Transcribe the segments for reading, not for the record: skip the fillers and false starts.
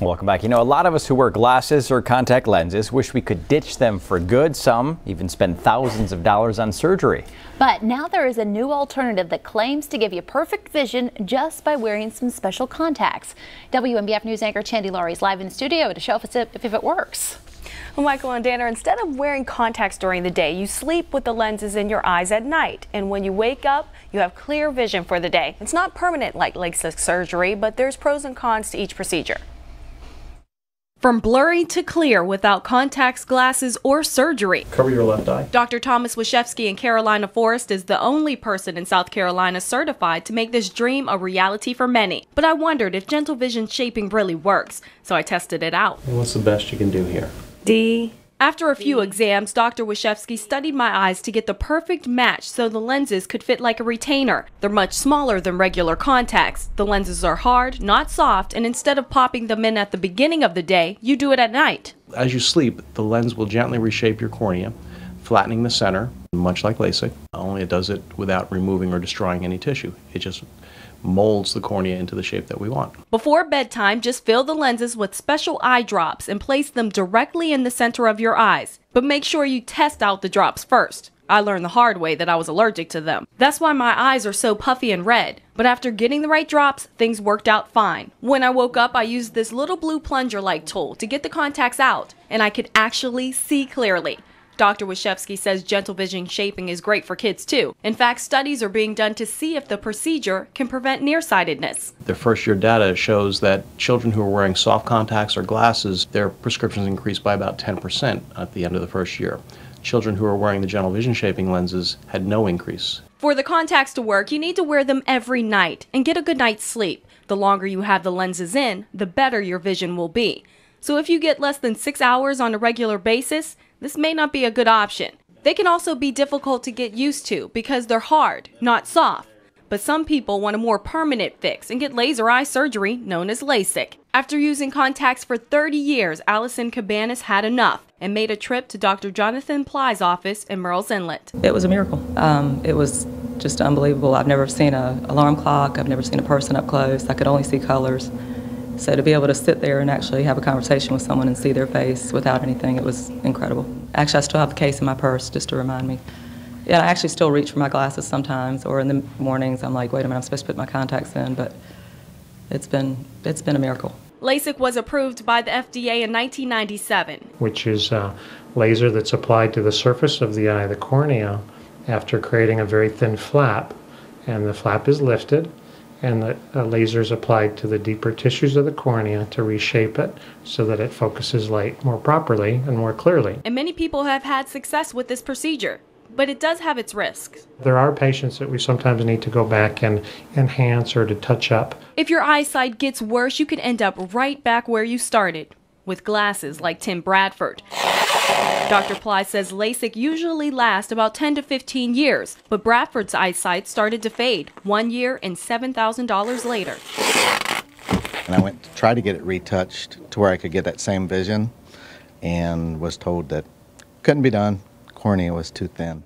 Welcome back. You know, a lot of us who wear glasses or contact lenses wish we could ditch them for good. Some even spend thousands of dollars on surgery. But now there is a new alternative that claims to give you perfect vision just by wearing some special contacts. WMBF News anchor Chandy Laurie is live in the studio to show us if it works. Well, Michael and Danner, instead of wearing contacts during the day, you sleep with the lenses in your eyes at night. And when you wake up, you have clear vision for the day. It's not permanent like Lasik surgery, but there's pros and cons to each procedure. From blurry to clear without contacts, glasses, or surgery. Cover your left eye. Dr. Thomas Washevsky in Carolina Forest is the only person in South Carolina certified to make this dream a reality for many. But I wondered if gentle vision shaping really works, so I tested it out. What's the best you can do here? D. After a few exams, Dr. Washevsky studied my eyes to get the perfect match so the lenses could fit like a retainer. They're much smaller than regular contacts. The lenses are hard, not soft, and instead of popping them in at the beginning of the day, you do it at night. As you sleep, the lens will gently reshape your cornea, flattening the center, much like Lasik, only it does it without removing or destroying any tissue. It just molds the cornea into the shape that we want. Before bedtime, just fill the lenses with special eye drops and place them directly in the center of your eyes. But make sure you test out the drops first. I learned the hard way that I was allergic to them. That's why my eyes are so puffy and red. But after getting the right drops, things worked out fine. When I woke up, I used this little blue plunger-like tool to get the contacts out, and I could actually see clearly. Dr. Washevsky says gentle vision shaping is great for kids too. In fact, studies are being done to see if the procedure can prevent nearsightedness. The first-year data shows that children who are wearing soft contacts or glasses, their prescriptions increased by about 10% at the end of the first year. Children who are wearing the gentle vision shaping lenses had no increase. For the contacts to work, you need to wear them every night and get a good night's sleep. The longer you have the lenses in, the better your vision will be. So if you get less than 6 hours on a regular basis, this may not be a good option. They can also be difficult to get used to because they're hard, not soft. But some people want a more permanent fix and get laser eye surgery known as Lasik. After using contacts for 30 years, Allison Cabanas had enough and made a trip to Dr. Jonathan Ply's office in Myrtle's Inlet. It was a miracle. It was just unbelievable. I've never seen an alarm clock. I've never seen a person up close. I could only see colors. So to be able to sit there and actually have a conversation with someone and see their face without anything, it was incredible. Actually, I still have the case in my purse just to remind me. Yeah, I actually still reach for my glasses sometimes, or in the mornings I'm like, wait a minute, I'm supposed to put my contacts in, but it's been a miracle. Lasik was approved by the FDA in 1997. Which is a laser that's applied to the surface of the eye, the cornea, after creating a very thin flap. And the flap is lifted, and the laser is applied to the deeper tissues of the cornea to reshape it so that it focuses light more properly and more clearly. And many people have had success with this procedure, but it does have its risks. There are patients that we sometimes need to go back and enhance or to touch up. If your eyesight gets worse, you could end up right back where you started, with glasses like Tim Bradford. Dr. Ply says Lasik usually lasts about 10 to 15 years, but Bradford's eyesight started to fade 1 year and $7,000 later. And I went to try to get it retouched to where I could get that same vision and was told that couldn't be done. Cornea was too thin.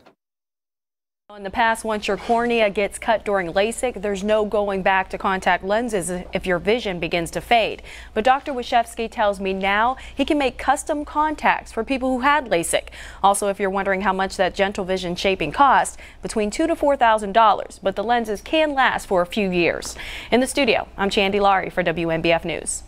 In the past, once your cornea gets cut during Lasik, there's no going back to contact lenses if your vision begins to fade. But Dr. Washevsky tells me now he can make custom contacts for people who had Lasik. Also, if you're wondering how much that gentle vision shaping costs, between $2,000 to $4,000, but the lenses can last for a few years. In the studio, I'm Chandy Laurie for WMBF News.